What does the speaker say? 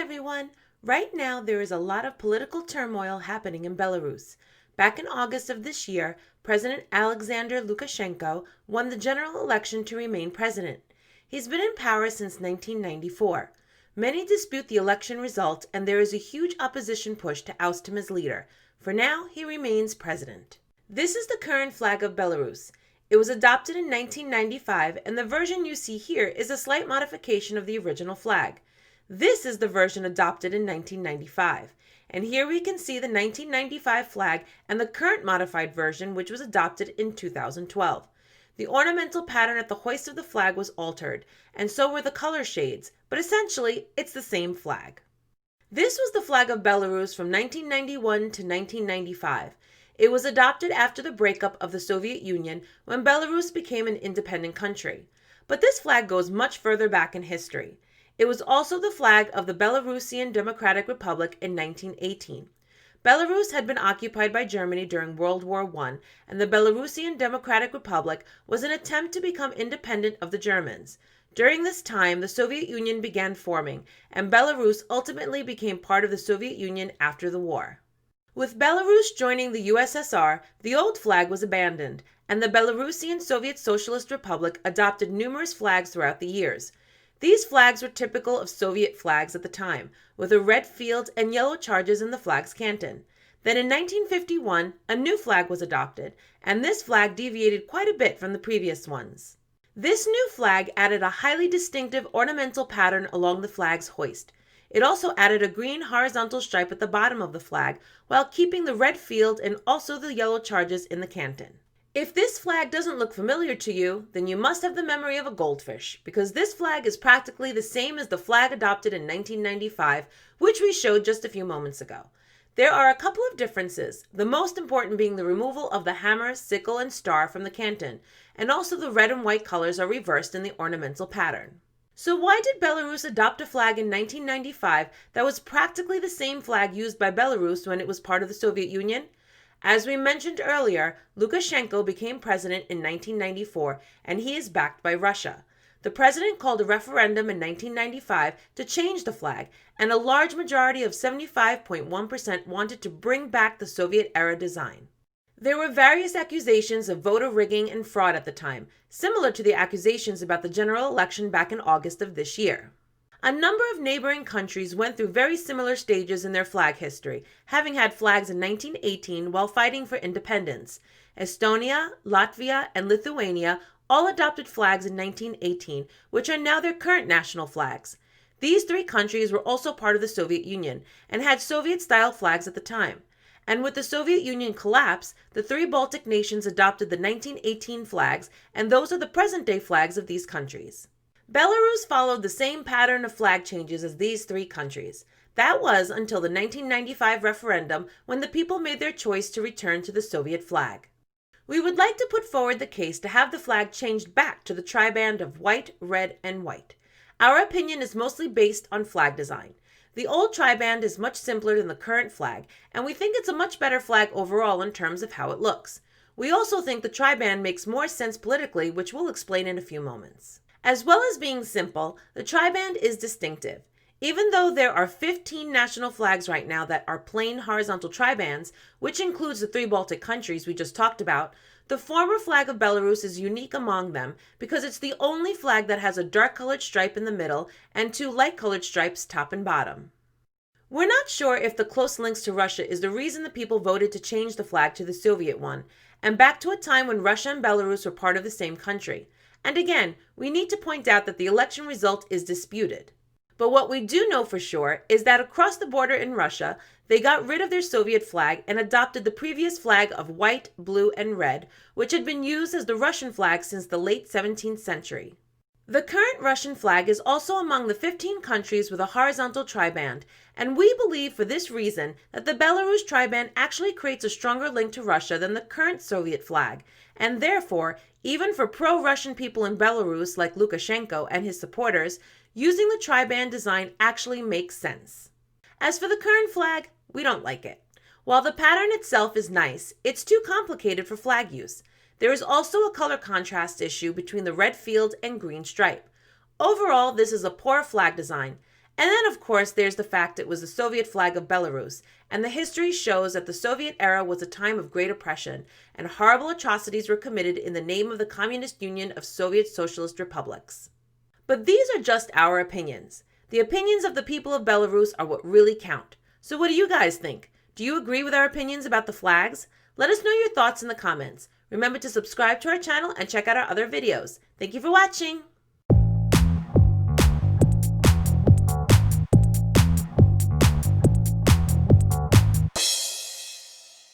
everyone! Right now, there is a lot of political turmoil happening in Belarus. Back in August of this year, President Alexander Lukashenko won the general election to remain president. He's been in power since 1994. Many dispute the election result, and there is a huge opposition push to oust him as leader. For now, he remains president. This is the current flag of Belarus. It was adopted in 1995, and the version you see here is a slight modification of the original flag. This is the version adopted in 1995, and here we can see the 1995 flag and the current modified version, which was adopted in 2012. The ornamental pattern at the hoist of the flag was altered, and so were the color shades, but essentially it's the same flag. This was the flag of Belarus from 1991 to 1995. It was adopted after the breakup of the Soviet Union when Belarus became an independent country. But this flag goes much further back in history. It was also the flag of the Belarusian Democratic Republic in 1918. Belarus had been occupied by Germany during World War I, and the Belarusian Democratic Republic was an attempt to become independent of the Germans. During this time, the Soviet Union began forming, and Belarus ultimately became part of the Soviet Union after the war. With Belarus joining the USSR, the old flag was abandoned, and the Belarusian Soviet Socialist Republic adopted numerous flags throughout the years. These flags were typical of Soviet flags at the time, with a red field and yellow charges in the flag's canton. Then in 1951, a new flag was adopted, and this flag deviated quite a bit from the previous ones. This new flag added a highly distinctive ornamental pattern along the flag's hoist. It also added a green horizontal stripe at the bottom of the flag, while keeping the red field and also the yellow charges in the canton. If this flag doesn't look familiar to you, then you must have the memory of a goldfish, because this flag is practically the same as the flag adopted in 1995, which we showed just a few moments ago. There are a couple of differences, the most important being the removal of the hammer, sickle, and star from the canton, and also the red and white colors are reversed in the ornamental pattern. So why did Belarus adopt a flag in 1995 that was practically the same flag used by Belarus when it was part of the Soviet Union? As we mentioned earlier, Lukashenko became president in 1994, and he is backed by Russia. The president called a referendum in 1995 to change the flag, and a large majority of 75.1% wanted to bring back the Soviet-era design. There were various accusations of voter rigging and fraud at the time, similar to the accusations about the general election back in August of this year. A number of neighboring countries went through very similar stages in their flag history, having had flags in 1918 while fighting for independence. Estonia, Latvia, and Lithuania all adopted flags in 1918, which are now their current national flags. These three countries were also part of the Soviet Union and had Soviet-style flags at the time. And with the Soviet Union collapse, the three Baltic nations adopted the 1918 flags, and those are the present-day flags of these countries. Belarus followed the same pattern of flag changes as these three countries. That was until the 1995 referendum, when the people made their choice to return to the Soviet flag. We would like to put forward the case to have the flag changed back to the triband of white, red, and white. Our opinion is mostly based on flag design. The old triband is much simpler than the current flag, and we think it's a much better flag overall in terms of how it looks. We also think the triband makes more sense politically, which we'll explain in a few moments. As well as being simple, the triband is distinctive. Even though there are 15 national flags right now that are plain horizontal tribands, which includes the three Baltic countries we just talked about, the former flag of Belarus is unique among them because it's the only flag that has a dark-colored stripe in the middle and two light-colored stripes top and bottom. We're not sure if the close links to Russia is the reason the people voted to change the flag to the Soviet one, and back to a time when Russia and Belarus were part of the same country. And again, we need to point out that the election result is disputed. But what we do know for sure is that across the border in Russia, they got rid of their Soviet flag and adopted the previous flag of white, blue, and red, which had been used as the Russian flag since the late 17th century. The current Russian flag is also among the 15 countries with a horizontal triband, and we believe for this reason that the Belarus triband actually creates a stronger link to Russia than the current Soviet flag, and therefore, even for pro-Russian people in Belarus like Lukashenko and his supporters, using the triband design actually makes sense. As for the current flag, we don't like it. While the pattern itself is nice, it's too complicated for flag use. There is also a color contrast issue between the red field and green stripe. Overall, this is a poor flag design. And then, of course, there's the fact it was the Soviet flag of Belarus, and the history shows that the Soviet era was a time of great oppression, and horrible atrocities were committed in the name of the Communist Union of Soviet Socialist Republics. But these are just our opinions. The opinions of the people of Belarus are what really count. So what do you guys think? Do you agree with our opinions about the flags? Let us know your thoughts in the comments. Remember to subscribe to our channel and check out our other videos. Thank you for watching!